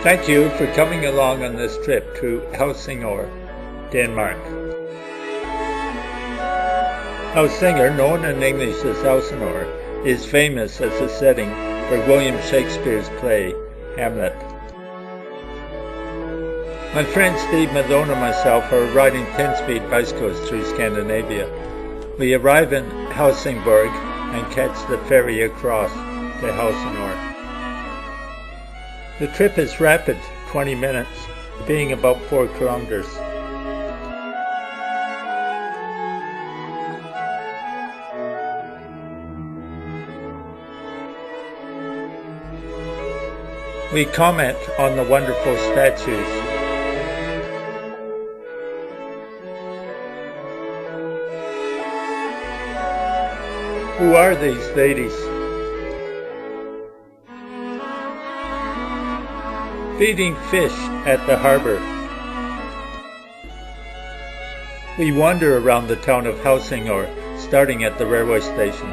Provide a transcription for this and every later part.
Thank you for coming along on this trip to Helsingsor, Denmark. Helsingsor, known in English as Elsinore, is famous as a setting for William Shakespeare's play, Hamlet. My friend Steve Madone and myself are riding 10-speed bicycles through Scandinavia. We arrive in Helsingborg and catch the ferry across to Helsinore. The trip is rapid, 20 minutes, being about 4 kilometers. We comment on the wonderful statues. Who are these ladies? Feeding fish at the harbor. We wander around the town of Helsingsor, starting at the railway station.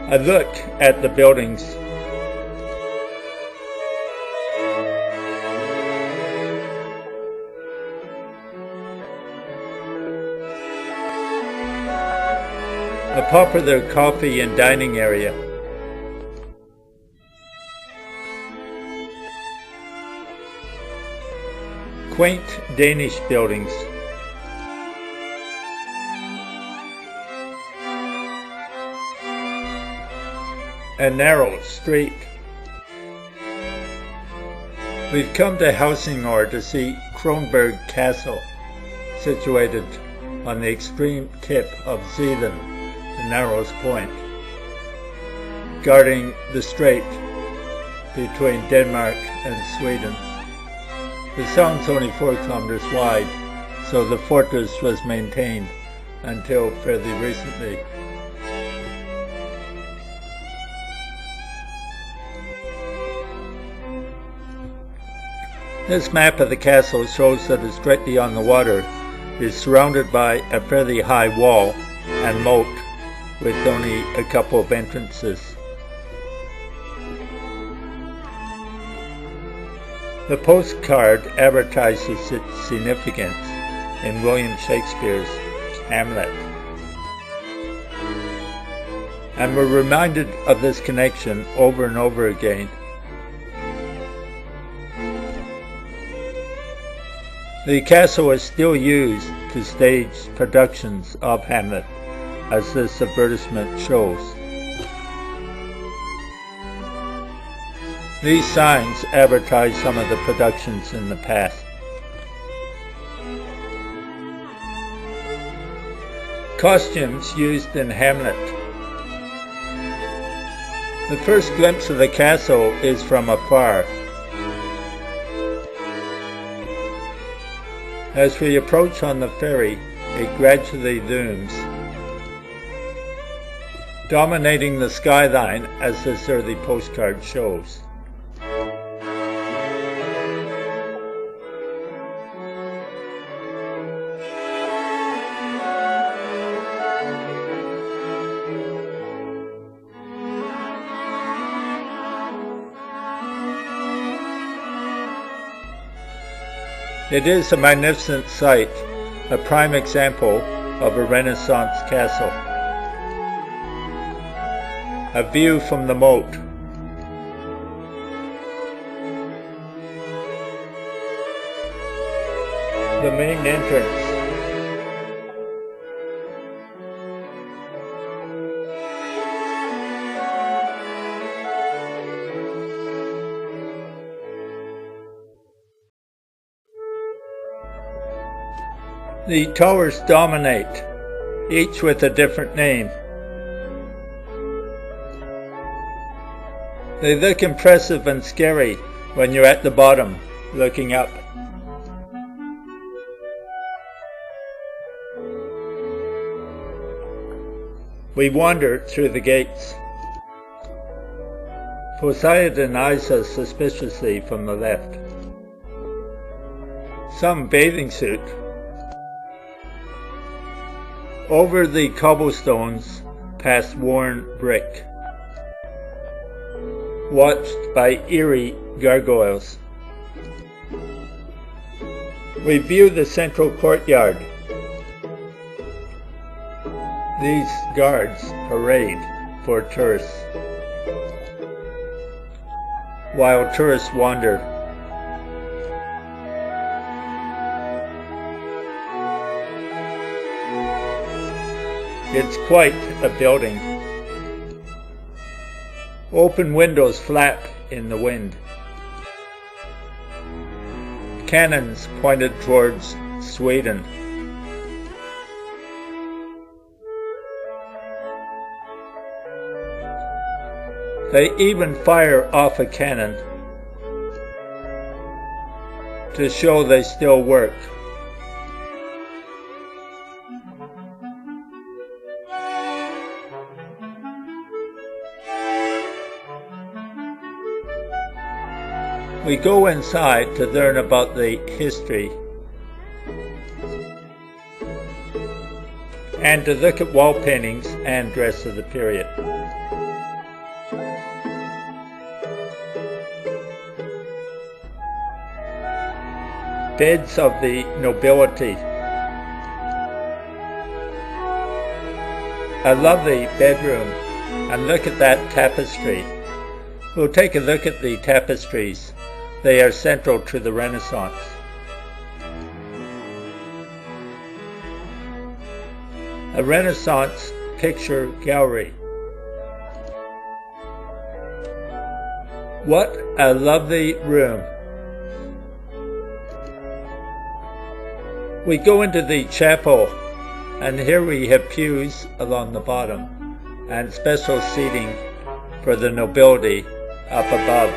I look at the buildings. A popular coffee and dining area. Quaint Danish buildings. A narrow street. We've come to Helsingsor to see Kronborg Castle, situated on the extreme tip of Zealand, the narrowest point, guarding the strait between Denmark and Sweden. The sound's only 4 kilometers wide, so the fortress was maintained until fairly recently. This map of the castle shows that it's directly on the water. It's surrounded by a fairly high wall and moat with only a couple of entrances. The postcard advertises its significance in William Shakespeare's Hamlet. And we're reminded of this connection over and over again. The castle is still used to stage productions of Hamlet, as this advertisement shows. These signs advertise some of the productions in the past. Costumes used in Hamlet. The first glimpse of the castle is from afar. As we approach on the ferry, it gradually looms, dominating the skyline as this early postcard shows. It is a magnificent sight, a prime example of a Renaissance castle. A view from the moat. The main entrance. The towers dominate, each with a different name. They look impressive and scary when you're at the bottom, looking up. We wander through the gates. Poseidon eyes us suspiciously from the left. Some bathing suit. Over the cobblestones, past worn brick, watched by eerie gargoyles. We view the central courtyard. These guards parade for tourists, while tourists wander. It's quite a building. Open windows flap in the wind. Cannons pointed towards Sweden. They even fire off a cannon to show they still work. We go inside to learn about the history and to look at wall paintings and dress of the period. Beds of the nobility. A lovely bedroom, and look at that tapestry. We'll take a look at the tapestries. They are central to the Renaissance. A Renaissance picture gallery. What a lovely room. We go into the chapel, and here we have pews along the bottom and special seating for the nobility up above.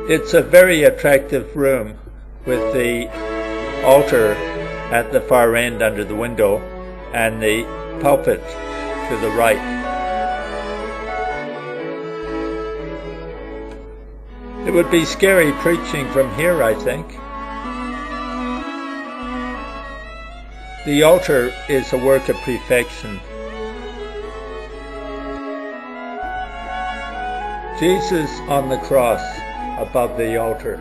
It's a very attractive room with the altar at the far end under the window and the pulpit to the right. It would be scary preaching from here, I think. The altar is a work of perfection. Jesus on the cross above the altar.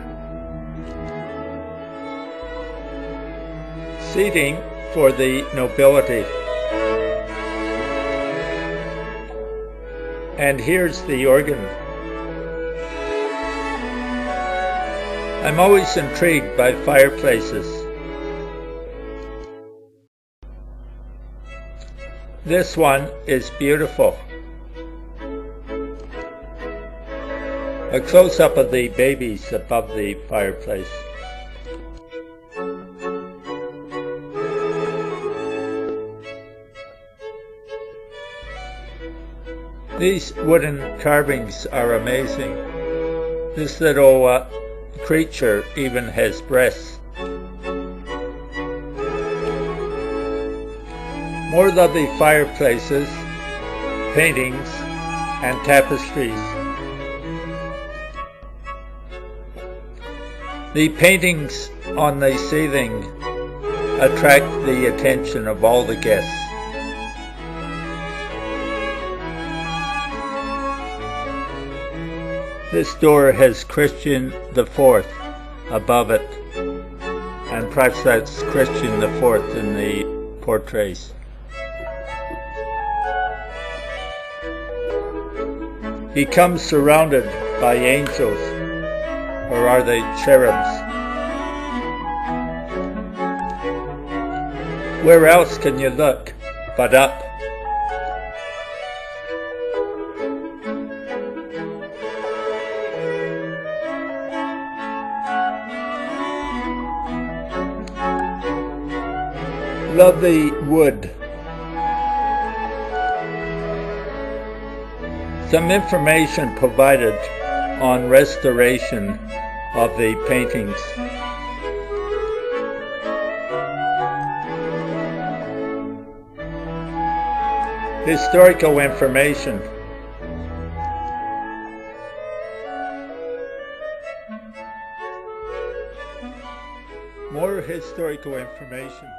Seating for the nobility. And here's the organ. I'm always intrigued by fireplaces. This one is beautiful. A close-up of the babies above the fireplace. These wooden carvings are amazing. This little creature even has breasts. More lovely fireplaces, paintings, and tapestries. The paintings on the ceiling attract the attention of all the guests. This door has Christian IV above it, and perhaps that's Christian IV in the portraits. He comes surrounded by angels, or are they cherubs? Where else can you look but up? Lovely wood. Some information provided on restoration of the paintings. Historical information. More historical information.